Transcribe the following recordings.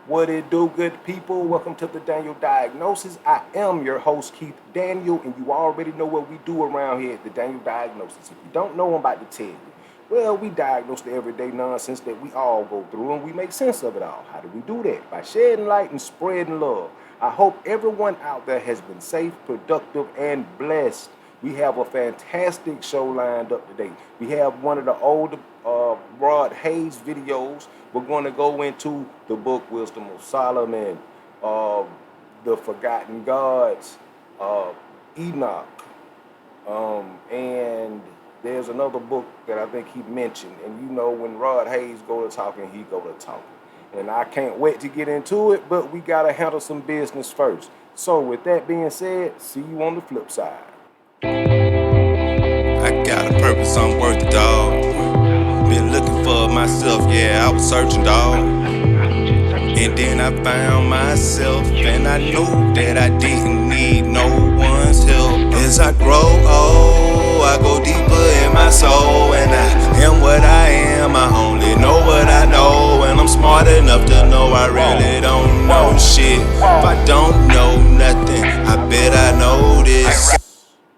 What it do, good people? Welcome to the Daniel Diagnosis. I am your host, Keith Daniel, and you already know what we do around here at the Daniel Diagnosis. If you don't know, I'm about to tell you. Well, we diagnose the everyday nonsense that we all go through, and we make sense of it all. How do we do that? By shedding light and spreading love. I hope everyone out there has been safe, productive, and blessed. We have a fantastic show lined up today. We have one of the older Rod Hayes videos. We're going to go into the book Wisdom of Solomon, uh, the Forgotten Gods, Enoch, and there's another book that I think he mentioned. And you know, when Rod Hayes go to talking, he go to talking. And I can't wait to get into it, but we got to handle some business first. So with that being said, see you on the flip side. I got a purpose, I'm worth it, dog. Been looking for myself, yeah, I was searching, dog. And then I found myself, and I knew that I didn't need no one's help. As I grow old, I go deeper in my soul, and I am what I am. I only know what I know, and I'm smart enough to know I really don't know shit. If I don't know nothing, I bet I know this.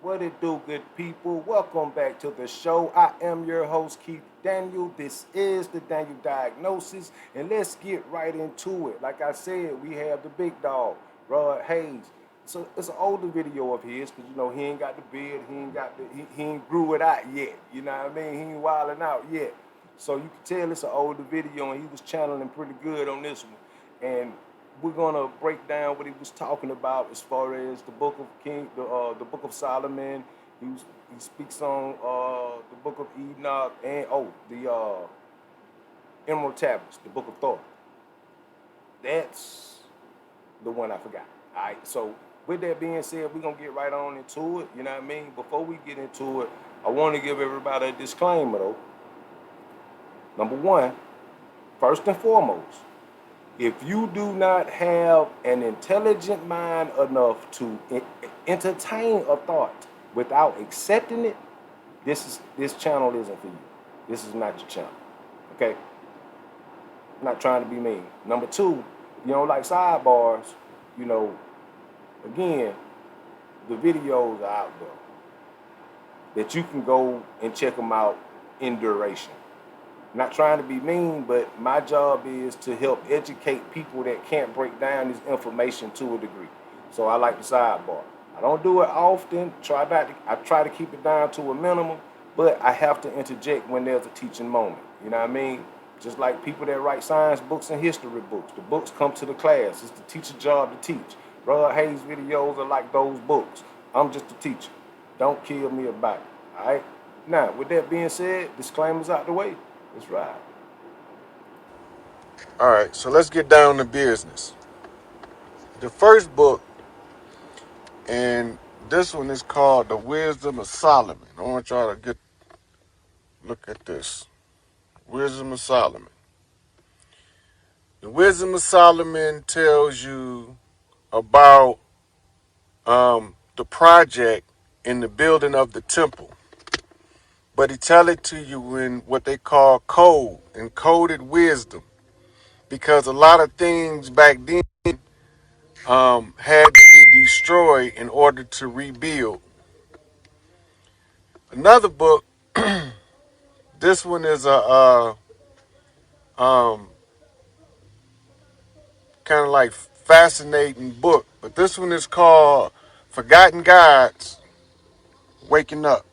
What it do, good people? Welcome back to the show. I am your host, Keith Daniel. This is the Daniel Diagnosis, and let's get right into it. Like I said, we have the big dog, Rod Hayes. So it's an older video of his, because you know he ain't got the beard, he ain't grew it out yet. You know what I mean? He ain't wilding out yet. So you can tell it's an older video, and he was channeling pretty good on this one. And we're gonna break down what he was talking about as far as the book of the book of Solomon. He speaks on the book of Enoch and the Emerald Tablets, the book of Thoth. That's the one I forgot. All right, so with that being said, we're gonna get right on into it. You know what I mean? Before we get into it, I want to give everybody a disclaimer though. Number one, first and foremost, if you do not have an intelligent mind enough to entertain a thought without accepting it, this channel isn't for you. This is not your channel. Okay? I'm not trying to be mean. Number two, if you don't like sidebars, you know, again, the videos are out there that you can go and check them out in duration. Not trying to be mean, but my job is to help educate people that can't break down this information to a degree. So I like the sidebar. I don't do it often. I try to keep it down to a minimum, but I have to interject when there's a teaching moment. You know what I mean? Just like people that write science books and history books. The books come to the class. It's the teacher's job to teach. Rod Hayes videos are like those books. I'm just a teacher. Don't kill me about it. All right? Now, with that being said, disclaimers out the way. Let's ride. All right, so let's get down to business. The first book, and this one is called The Wisdom of Solomon. I want y'all to look at this. Wisdom of Solomon. The Wisdom of Solomon tells you about the project in the building of the temple. But he tell it to you in what they call code, encoded wisdom. Because a lot of things back then had to be destroyed in order to rebuild. Another book, this one is a kind of like fascinating book, but this one is called Forgotten Gods Waking Up.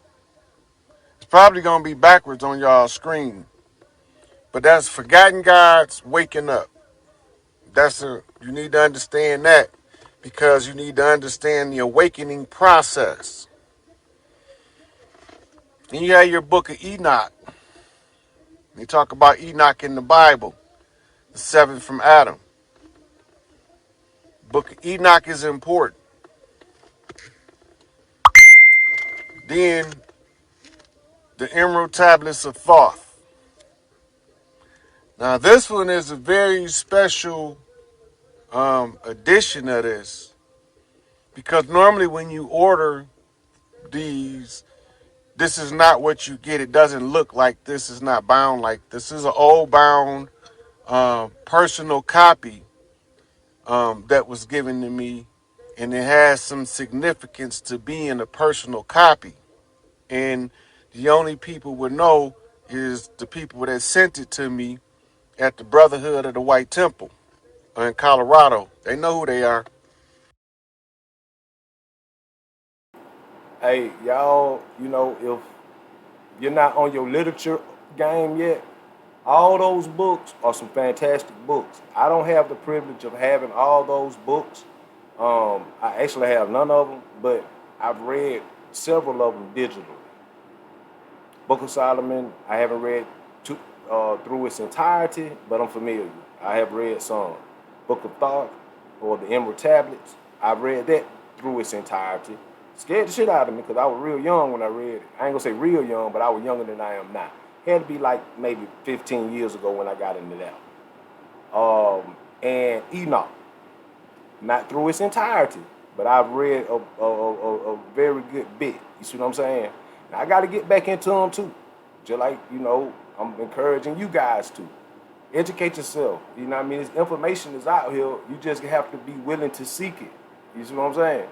It's probably going to be backwards on y'all screen, but that's Forgotten Gods Waking Up. You need to understand that because you need to understand the awakening process. Then you have your book of Enoch. You talk about Enoch in the Bible, the seventh from Adam. Book of Enoch is important. Then the Emerald Tablets of Thoth. Now this one is a very special edition of this because normally when you order these, this is not what you get. It doesn't look like this. Is not bound like this. Is an old bound personal copy that was given to me, and it has some significance to being a personal copy. And the only people would know is the people that sent it to me at the Brotherhood of the White Temple in Colorado. They know who they are. Hey, y'all, if you're not on your literature game yet, all those books are some fantastic books. I don't have the privilege of having all those books. I actually have none of them, but I've read several of them digitally. Book of Solomon, I haven't read through its entirety, but I'm familiar. I have read some. Book of Thoth, or the Emerald Tablets, I've read that through its entirety. Scared the shit out of me because I was real young when I read it. I ain't gonna say real young, but I was younger than I am now. It had to be like maybe 15 years ago when I got into that. And Enoch, not through its entirety, but I've read a very good bit. You see what I'm saying? Now, I got to get back into them too. Just like, I'm encouraging you guys to. Educate yourself. You know what I mean? This information is out here. You just have to be willing to seek it. You see what I'm saying?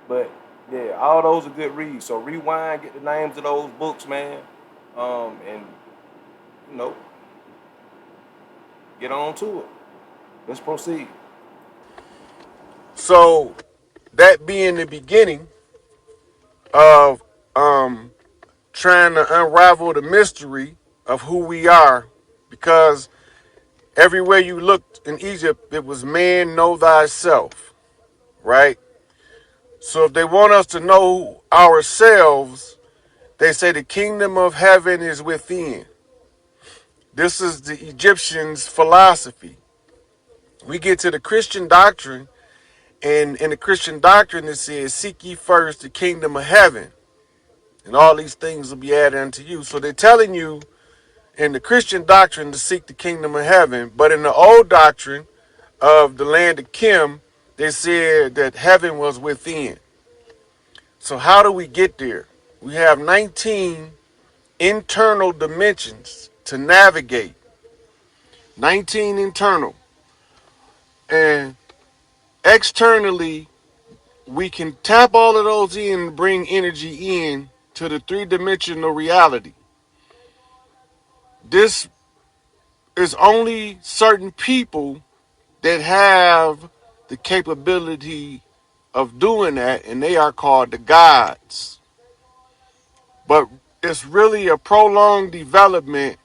But, yeah, all those are good reads. So rewind, get the names of those books, man. And, you know, get on to it. Let's proceed. So that being the beginning of trying to unravel the mystery of who we are, because everywhere you looked in Egypt, it was man know thyself, right? So if they want us to know ourselves, they say the kingdom of heaven is within. This is the Egyptians' philosophy. We get to the Christian doctrine, and in the Christian doctrine it says, seek ye first the kingdom of heaven, and all these things will be added unto you. So they're telling you in the Christian doctrine to seek the kingdom of heaven, but in the old doctrine of the land of Kim, they said that heaven was within. So how do we get there? We have 19 internal dimensions to navigate. 19 internal. And externally, we can tap all of those in and bring energy in to the three-dimensional reality. This is only certain people that have the capability of doing that, and they are called the gods. But it's really a prolonged development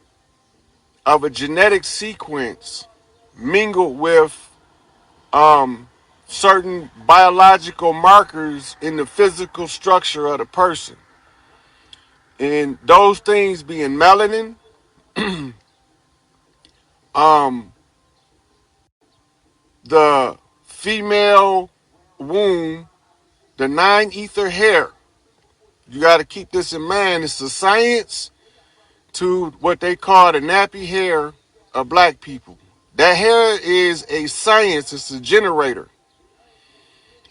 of a genetic sequence mingled with certain biological markers in the physical structure of the person. And those things being melanin, um, the female womb, the nine ether hair. You got to keep this in mind. It's a science to what they call the nappy hair of black people. That hair is a science. It's a generator.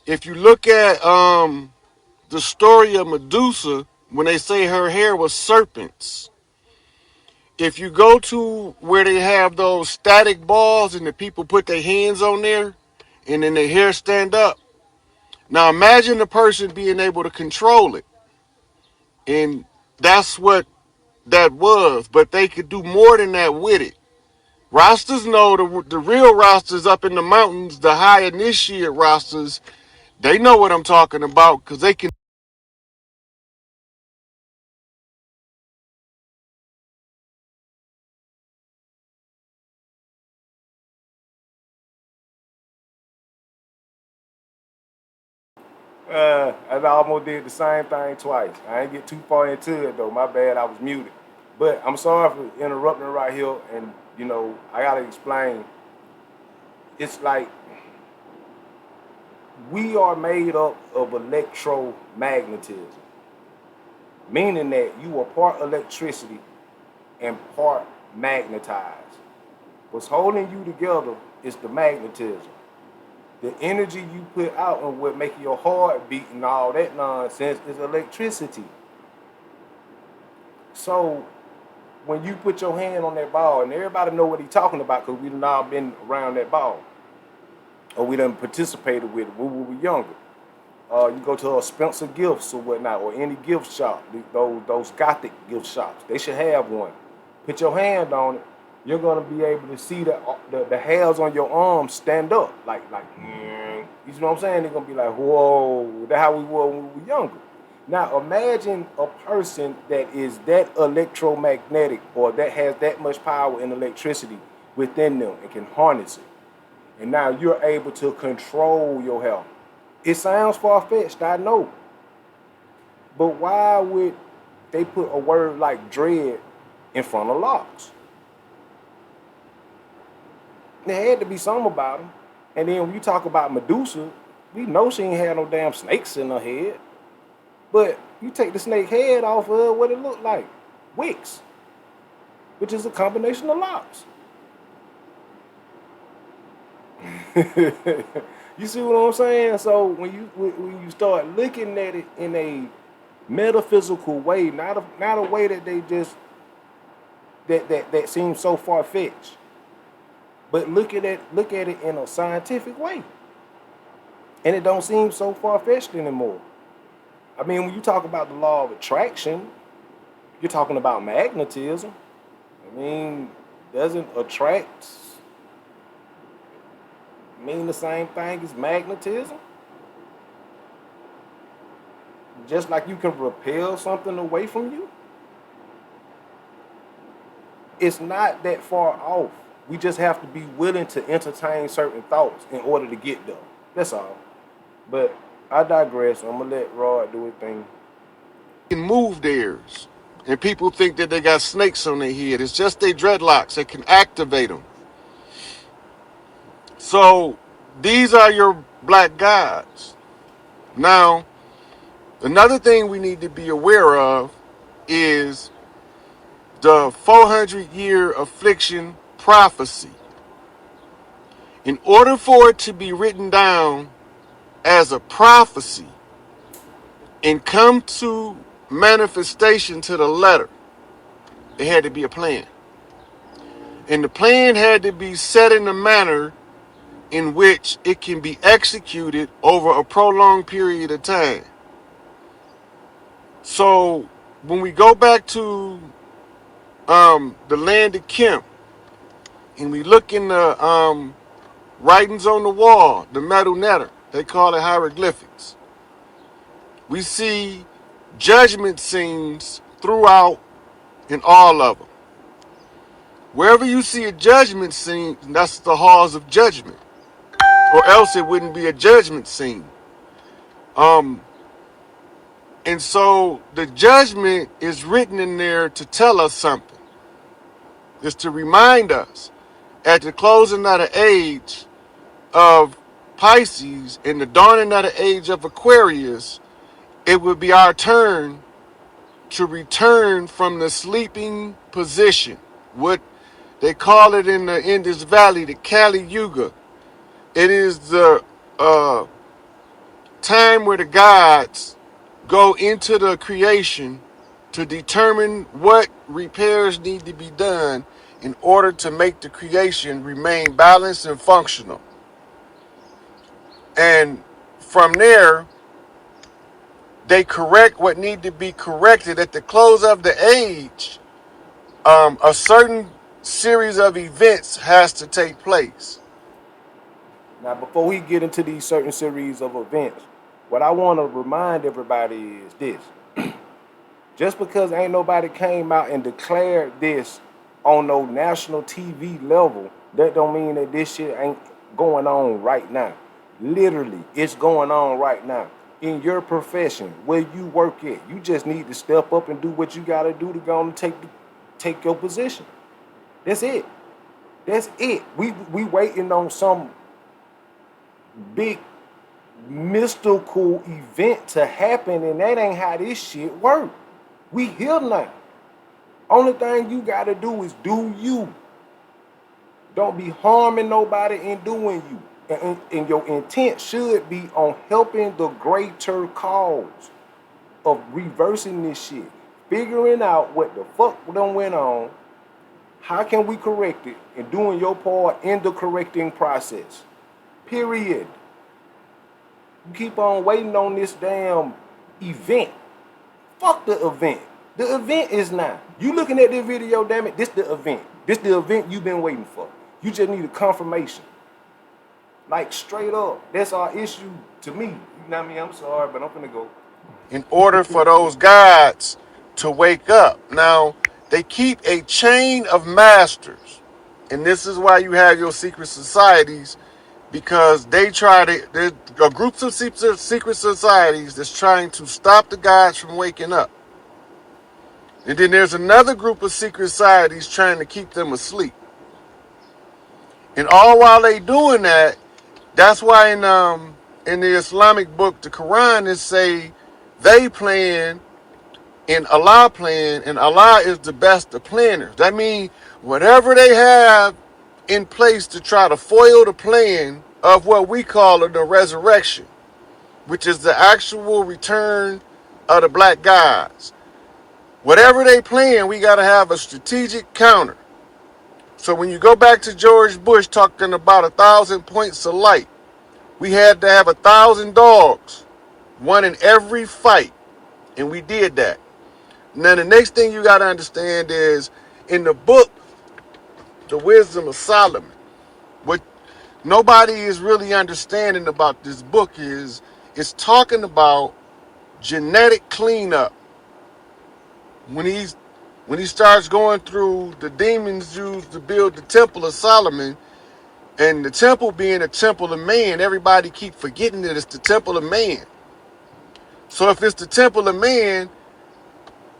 If you look at the story of Medusa, when they say her hair was serpents, if you go to where they have those static balls and the people put their hands on there and then their hair stand up, now imagine the person being able to control it. And that's what that was, but they could do more than that with it. Rosters know the real rosters up in the mountains, the high initiate rosters, they know what I'm talking about because they can. I almost did the same thing twice. I ain't get too far into it though. My bad, I was muted. But I'm sorry for interrupting right here. And I gotta explain. It's like we are made up of electromagnetism, meaning that you are part electricity and part magnetized. What's holding you together is the magnetism. The energy you put out and what make your heart beat and all that nonsense is electricity. So when you put your hand on that ball, and everybody know what he's talking about because we've all been around that ball. or we done participated with it when we were younger. You go to a Spencer Gifts or whatnot, or any gift shop, those gothic gift shops. They should have one. Put your hand on it. You're gonna be able to see the hairs on your arms stand up, you know what I'm saying? They're gonna be like, whoa, that's how we were when we were younger. Now imagine a person that is that electromagnetic or that has that much power and electricity within them and can harness it. And now you're able to control your health. It sounds far-fetched, I know. But why would they put a word like dread in front of locks? There had to be something about them. And then when you talk about Medusa, we know she ain't had no damn snakes in her head. But you take the snake head off of her, what it look like? Wicks, which is a combination of locks. You see what I'm saying? So when you start looking at it in a metaphysical way, not a way that they just that seems so far-fetched, but look at it in a scientific way, and it don't seem so far-fetched anymore. I mean, when you talk about the law of attraction, you're talking about magnetism. I mean, doesn't attract mean the same thing as magnetism? Just like you can repel something away from you? It's not that far off. We just have to be willing to entertain certain thoughts in order to get there. That's all. But I digress. I'm going to let Rod do his thing. Can move theirs. And people think that they got snakes on their head. It's just their dreadlocks that can activate them. So these are your black gods. Now, another thing we need to be aware of is the 400-year affliction prophecy. In order for it to be written down as a prophecy and come to manifestation to the letter, there had to be a plan. And the plan had to be set in a manner in which it can be executed over a prolonged period of time. So when we go back to the land of Kemp and we look in the writings on the wall, the metal netter, they call it hieroglyphics, we see judgment scenes throughout in all of them. Wherever you see a judgment scene, that's the halls of judgment, or else it wouldn't be a judgment scene. And so the judgment is written in there to tell us something. It's to remind us at the closing of the age of Pisces and the dawning of the age of Aquarius, it would be our turn to return from the sleeping position. What they call it in the Indus Valley, the Kali Yuga. It is the time where the gods go into the creation to determine what repairs need to be done in order to make the creation remain balanced and functional. And from there, they correct what need to be corrected. At the close of the age, a certain series of events has to take place. Now, before we get into these certain series of events, what I want to remind everybody is this. Just because ain't nobody came out and declared this on no national TV level, that don't mean that this shit ain't going on right now. Literally, it's going on right now. In your profession, where you work at, you just need to step up and do what you got to do to go and take your position. That's it. That's it. We waiting on some big mystical event to happen, and that ain't how this shit work. We here now. Only thing you gotta do is do you. Don't be harming nobody in doing you. And your intent should be on helping the greater cause of reversing this shit. Figuring out what the fuck done went on. How can we correct it? And doing your part in the correcting process. Period. You keep on waiting on this damn event. Fuck the event. The event is now. You looking at this video, damn it, this the event. This the event you've been waiting for. You just need a confirmation. Like, straight up. That's our issue to me. You know what I mean? I'm sorry, but I'm finna go. In order for those gods to wake up. Now, they keep a chain of masters. And this is why you have your secret societies, because they try to, there's a group of secret societies that's trying to stop the gods from waking up. And then there's another group of secret societies trying to keep them asleep. And all while they doing that, that's why in the Islamic book, the Quran, is say they plan and Allah plan, and Allah is the best of planners. That means whatever they have in place to try to foil the plan of what we call the resurrection, which is the actual return of the black gods. Whatever they plan, we got to have a strategic counter. So when you go back to George Bush talking about 1,000 points of light, we had to have 1,000 dogs, one in every fight, and we did that. Now the next thing you got to understand is, in the book, The Wisdom of Solomon, what nobody is really understanding about this book is it's talking about genetic cleanup. When he starts going through the demons used to build the Temple of Solomon, and the temple being a temple of man, everybody keep forgetting that it's the temple of man. So if it's the temple of man,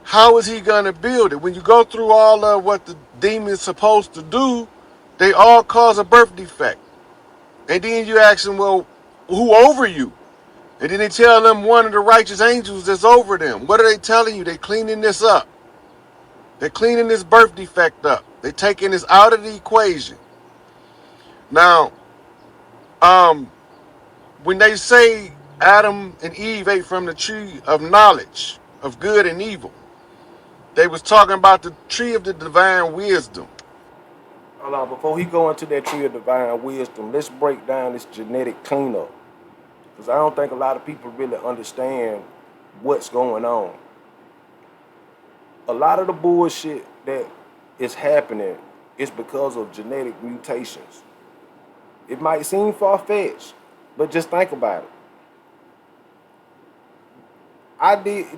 how is he going to build it? When you go through all of what the demon's supposed to do, they all cause a birth defect. And then you ask them, well, who over you? And then they tell them one of the righteous angels that's over them. What are they telling you? They cleaning this up. They're cleaning this birth defect up. They're taking this out of the equation. Now, when they say Adam and Eve ate from the tree of knowledge of good and evil, they was talking about the tree of the divine wisdom. Hold on, before he go into that tree of divine wisdom, let's break down this genetic cleanup. Because I don't think a lot of people really understand what's going on. A lot of the bullshit that is happening is because of genetic mutations. It might seem far-fetched, but just think about it.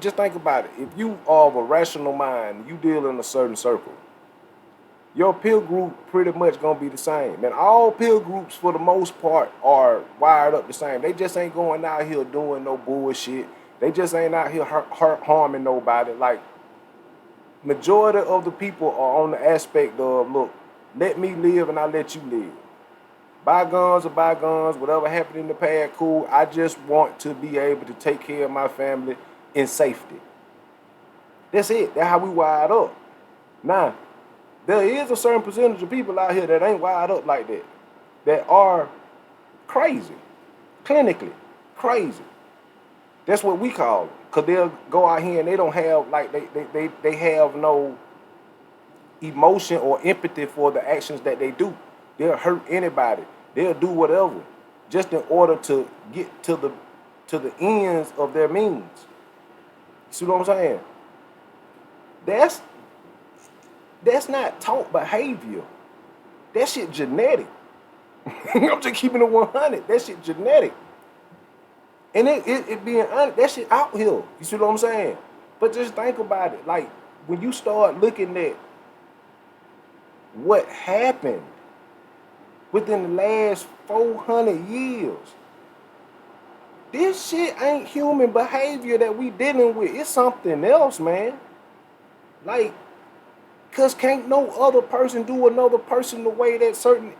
Just think about it. If you are of a rational mind, you deal in a certain circle, your peer group pretty much gonna be the same. And all peer groups, for the most part, are wired up the same. They just ain't going out here doing no bullshit. They just ain't out here harming nobody. Like, majority of the people are on the aspect of, look, let me live and I let you live. Bygones are bygones. Whatever happened in the past, cool. I just want to be able to take care of my family in safety. That's it. That's how we wired up. Now, there is a certain percentage of people out here that ain't wired up like that, that are crazy, clinically crazy. That's what we call them. Because they'll go out here and they don't have, like, they have no emotion or empathy for the actions that they do. They'll hurt anybody. They'll do whatever just in order to get to the ends of their means. You see what I'm saying? That's not taught behavior. That shit genetic. I'm just keeping it 100. That shit genetic. And it being honest, that shit out here. You see what I'm saying? But just think about it. Like, when you start looking at what happened within the last 400 years, this shit ain't human behavior that we dealing with. It's something else, man. Like, cause can't no other person do another person the way that certain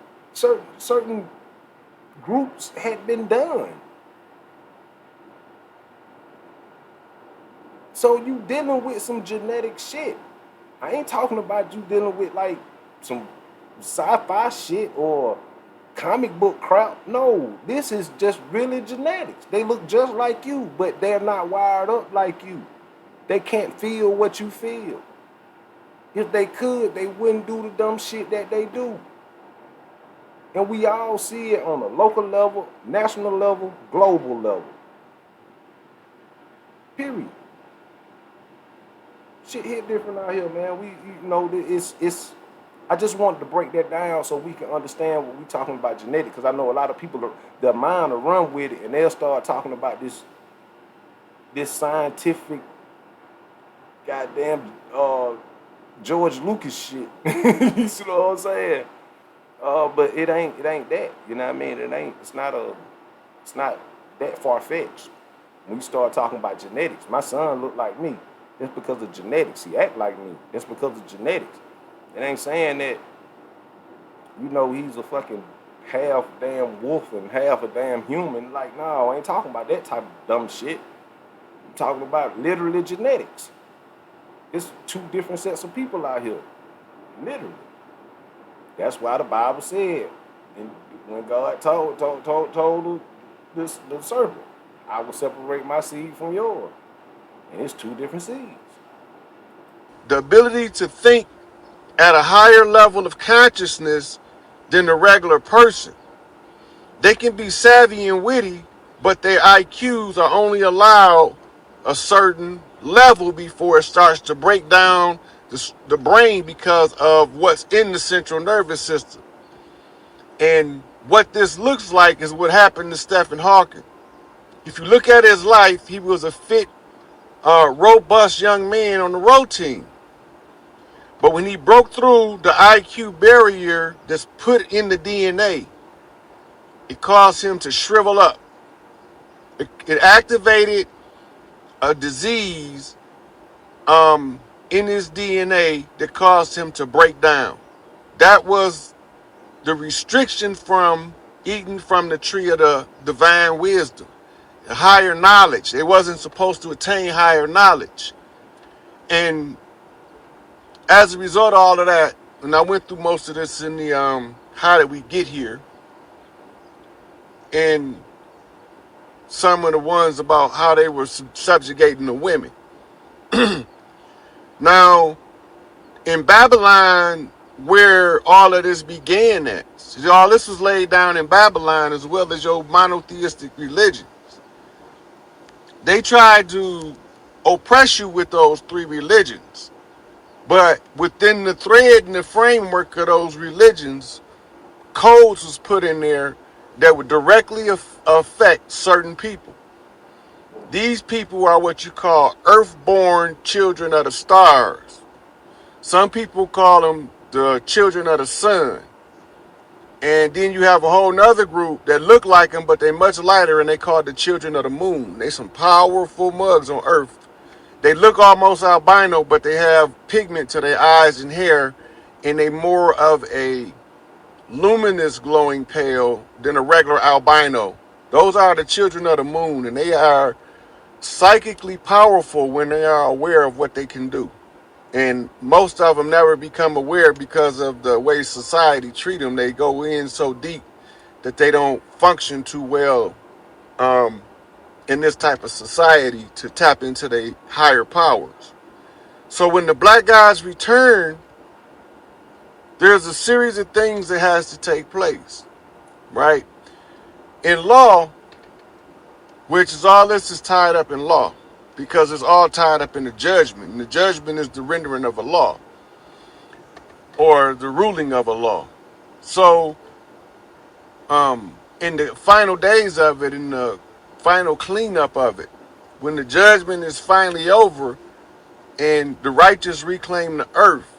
groups had been done. So you dealing with some genetic shit. I ain't talking about you dealing with like some sci-fi shit or comic book crap. No, this is just really genetics. They look just like you, but they're not wired up like you. They can't feel what you feel. If they could, they wouldn't do the dumb shit that they do. And we all see it on a local level, national level, global level. Period. Shit hit different out here, man. It's. I just wanted to break that down so we can understand what we talking about genetics, because I know a lot of people, their mind will run with it, and they'll start talking about this scientific, goddamn George Lucas shit. You see what I'm saying? But it ain't that. You know what I mean? It's not that far fetched. When you start talking about genetics, my son look like me. That's because of genetics. He act like me. That's because of genetics. It ain't saying that, he's a fucking half damn wolf and half a damn human. Like, no, I ain't talking about that type of dumb shit. I'm talking about literally genetics. It's two different sets of people out here. Literally. That's why the Bible said, and when God told the serpent, I will separate my seed from yours. And it's two different seeds. The ability to think at a higher level of consciousness than the regular person. They can be savvy and witty, but their IQs are only allowed a certain level before it starts to break down the brain because of what's in the central nervous system. And what this looks like is what happened to Stephen Hawking. If you look at his life, he was a fit, robust young man on the road team. But when he broke through the IQ barrier that's put in the DNA, it caused him to shrivel up. It activated a disease in his DNA that caused him to break down. That was the restriction from eating from the tree of the divine wisdom, the higher knowledge. They wasn't supposed to attain higher knowledge. And as a result of all of that, and I went through most of this in the how did we get here, and some of the ones about how they were subjugating the women. Now, in Babylon, where all of this began at, all this was laid down in Babylon as well as your monotheistic religions. They tried to oppress you with those three religions. But within the thread and the framework of those religions, codes was put in there that would directly affect certain people. These people are what you call earthborn children of the stars. Some people call them the children of the sun. And then you have a whole nother group that look like them, but they're much lighter, and they call the children of the moon. They some powerful mugs on earth. They look almost albino, but they have pigment to their eyes and hair, and they more of a luminous glowing pale than a regular albino. Those are the children of the moon, and they are psychically powerful when they are aware of what they can do. And most of them never become aware because of the way society treat them. They go in so deep that they don't function too well in this type of society to tap into their higher powers. So when the black guys return, there's a series of things that has to take place, right? In law, which is all this is tied up in law, because it's all tied up in the judgment. And the judgment is the rendering of a law or the ruling of a law. So in the final days of it, in the final cleanup of it, when the judgment is finally over and the righteous reclaim the earth,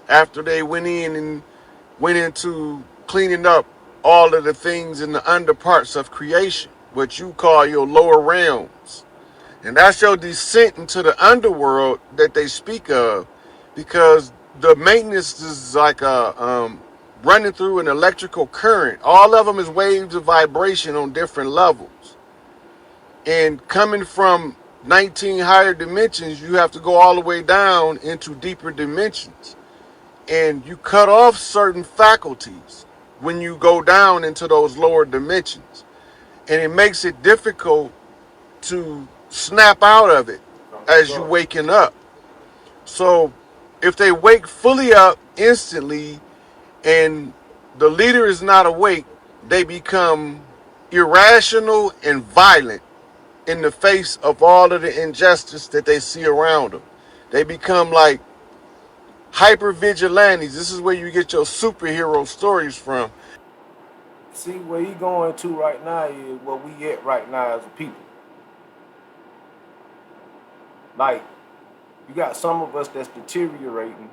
after they went into cleaning up all of the things in the under parts of creation, what you call your lower realms. And that's your descent into the underworld that they speak of, because the maintenance is like running through an electrical current. All of them is waves of vibration on different levels. And coming from 19 higher dimensions, you have to go all the way down into deeper dimensions. And you cut off certain faculties when you go down into those lower dimensions. And it makes it difficult to snap out of it as you waking up. So if they wake fully up instantly and the leader is not awake, they become irrational and violent in the face of all of the injustice that they see around them. They become like hyper vigilantes. This is where you get your superhero stories from. See, where he going to right now is where we at right now as a people. Like, you got some of us that's deteriorating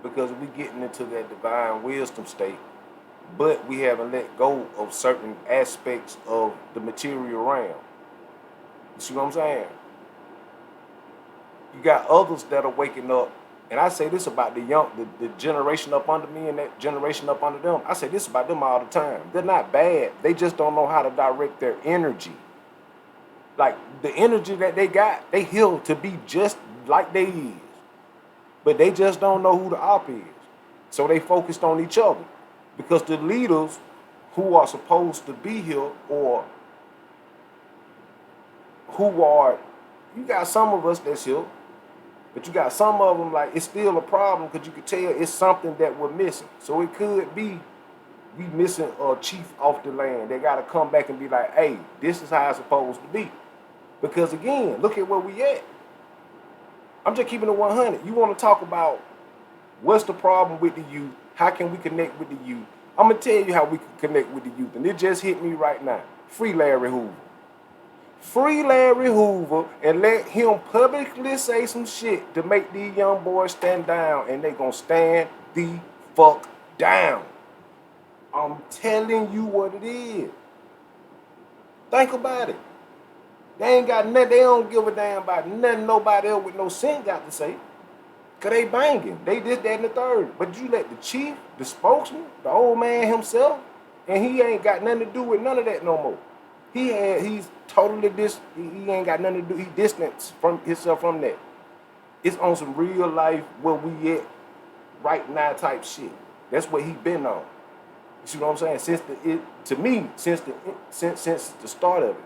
because we getting into that divine wisdom state, but we haven't let go of certain aspects of the material realm. You see what I'm saying? You got others that are waking up, and I say this about the generation up under me and that generation up under them. I say this about them all the time. They're not bad. They just don't know how to direct their energy. Like the energy that they got, they heal to be just like they is. But they just don't know who the op is. So they focused on each other. Because the leaders who are supposed to be here or who are, you got some of us that's here, but you got some of them like it's still a problem because you could tell it's something that we're missing. So it could be we missing a chief off the land. They got to come back and be like, hey, this is how it's supposed to be. Because again, look at where we at. I'm just keeping it 100. You want to talk about what's the problem with the youth? How can we connect with the youth? I'm going to tell you how we can connect with the youth. And it just hit me right now. Free Larry Hoover. Free Larry Hoover and let him publicly say some shit to make these young boys stand down. And they going to stand the fuck down. I'm telling you what it is. Think about it. They ain't got nothing. They don't give a damn about nothing nobody else with no sense got to say. Because they banging. They this, that, and the third. But you let the chief, the spokesman, the old man himself, and he ain't got nothing to do with none of that no more. He's totally he ain't got nothing to do. He distanced from himself from that. It's on some real life where we at right now type shit. That's what he been on. You see what I'm saying? Since the start of it.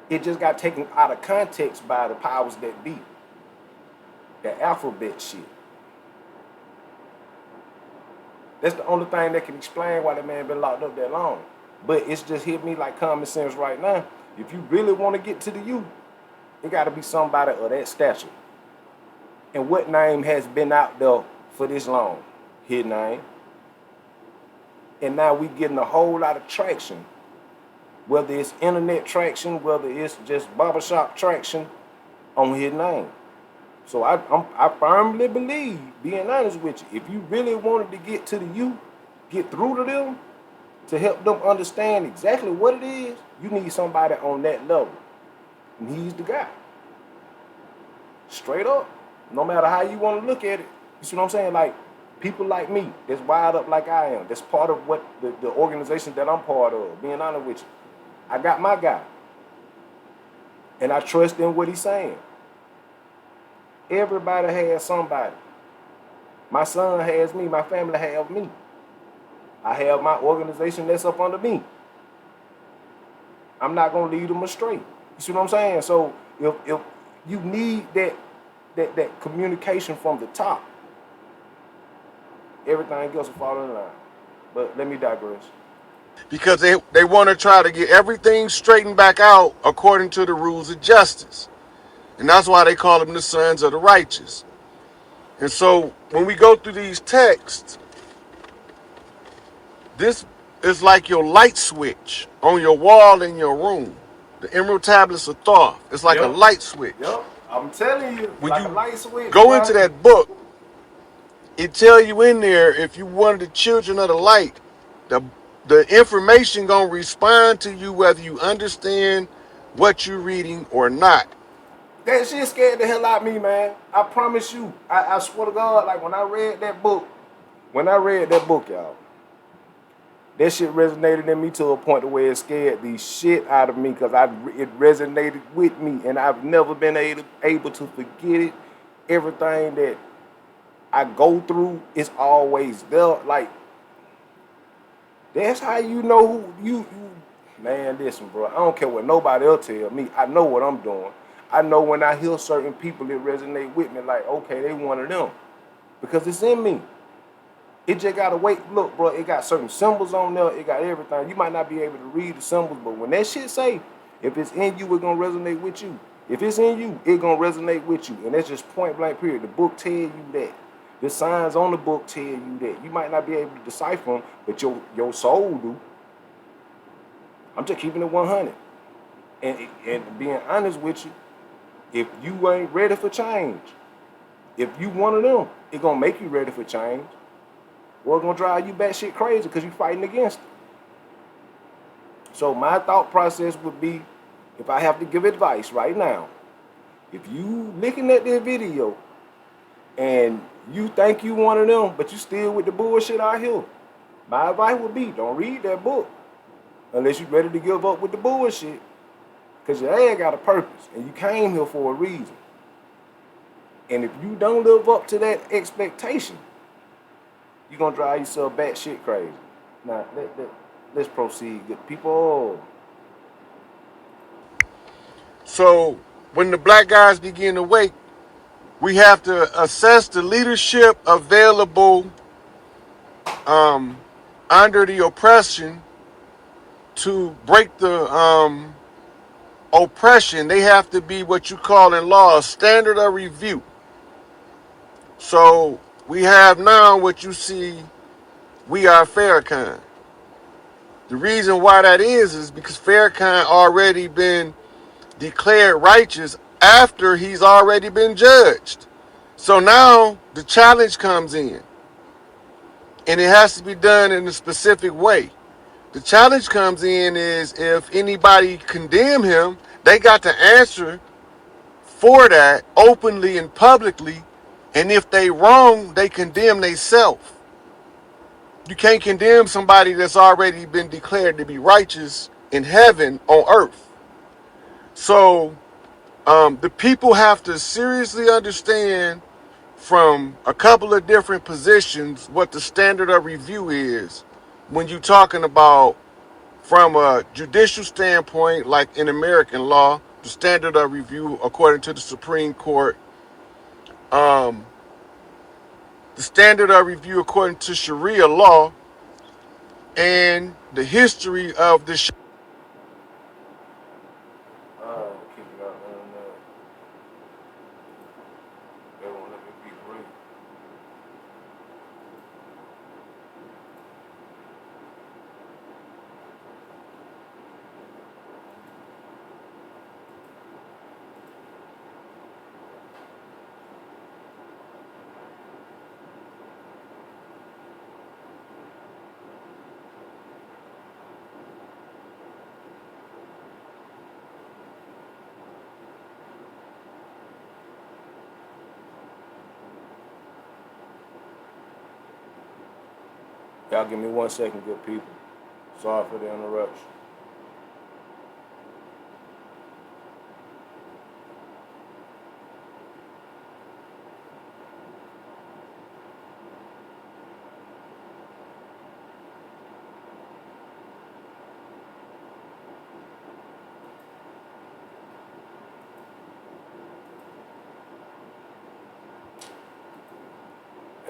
It just got taken out of context by the powers that be. That alphabet shit. That's the only thing that can explain why that man been locked up that long. But it's just hit me like common sense right now. If you really want to get to the youth, it got to be somebody of that stature. And what name has been out there for this long? His name. And now we getting a whole lot of traction. Whether it's internet traction, whether it's just barbershop traction on his name. So I firmly believe, being honest with you, if you really wanted to get to the youth, get through to them, to help them understand exactly what it is, you need somebody on that level. And he's the guy. Straight up. No matter how you want to look at it. You see what I'm saying? Like, people like me, that's wired up like I am. That's part of what the organization that I'm part of, being honest with you. I got my guy. And I trust in what he's saying. Everybody has somebody. My son has me. My family have me. I have my organization that's up under me. I'm not going to lead them astray. You see what I'm saying? So if you need that communication from the top, everything else will fall in line. But let me digress. Because they want to try to get everything straightened back out according to the rules of justice. And that's why they call them the sons of the righteous. And so when we go through these texts, this is like your light switch on your wall in your room. The Emerald Tablets of Thoth. It's like a light switch. Yep. I'm telling you, When like you a light switch. go into that book, it tell you in there, if you one of the children of the light, the information gonna respond to you whether you understand what you're reading or not. That shit scared the hell out of me, man. I promise you. I swear to God, like when I read that book, y'all, that shit resonated in me to a point where it scared the shit out of me because it resonated with me and I've never been able to forget it. Everything that I go through is always there. Like, that's how you know who you man, listen, bro. I don't care what nobody else tell me. I know what I'm doing. I know when I hear certain people that resonate with me, like, okay, they one of them. Because it's in me. It just gotta wait. Look, bro, it got certain symbols on there. It got everything. You might not be able to read the symbols, but when that shit say, if it's in you, it's gonna resonate with you. If it's in you, it's gonna resonate with you. And that's just point blank period. The book tell you that. The signs on the book tell you that. You might not be able to decipher them, but your soul do. I'm just keeping it 100. And being honest with you, if you ain't ready for change, if you one of them, it gonna make you ready for change. Or it's gonna drive you batshit crazy because you fighting against it. So my thought process would be, if I have to give advice right now, if you looking at this video and you think you one of them, but you still with the bullshit out here, my advice would be, don't read that book unless you're ready to give up with the bullshit. Because your ass got a purpose and you came here for a reason. And if you don't live up to that expectation, you're going to drive yourself batshit crazy. Now, let's proceed. Good people. So when the black guys begin to wake, we have to assess the leadership available under the oppression to break the oppression. They have to be what you call in law a standard of review. So we have now what you see, we are Farrakhan. The reason why that is because Farrakhan already been declared righteous after he's already been judged. So now the challenge comes in, and it has to be done in a specific way. The challenge comes in is if anybody condemn him, they got to answer for that openly and publicly, and if they wrong, they condemn themselves. You can't condemn somebody that's already been declared to be righteous in heaven on earth. So the people have to seriously understand from a couple of different positions what the standard of review is when you're talking about from a judicial standpoint, like in American law, the standard of review according to the Supreme Court, the standard of review according to Sharia law, and the history of the Keep it up, man. They won't let me be free. Y'all give me 1 second, good people. Sorry for the interruption.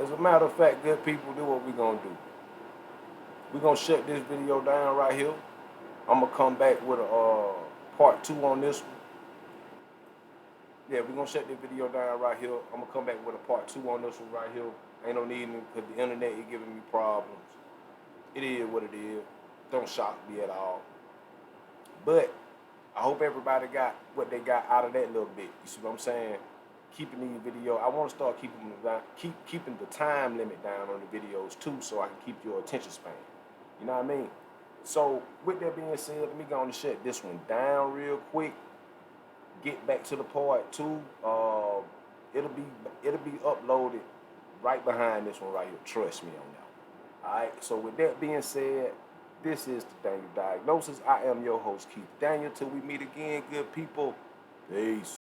As a matter of fact, good people, do what we're going to do. We're going to shut this video down right here. I'm going to come back with a part 2 on this one. Yeah, we're going to shut this video down right here. I'm going to come back with a part 2 on this one right here. Ain't no need because the internet is giving me problems. It is what it is. Don't shock me at all. But I hope everybody got what they got out of that little bit. You see what I'm saying? Keeping these videos, I want to start keeping the time limit down on the videos too, so I can keep your attention span. You know what I mean? So with that being said, let me go on and shut this one down real quick. Get back to the part 2. It'll be uploaded right behind this one right here. Trust me on that. All right. So with that being said, this is the Daniel Diagnosis. I am your host, Keith Daniel. Till we meet again, good people. Peace.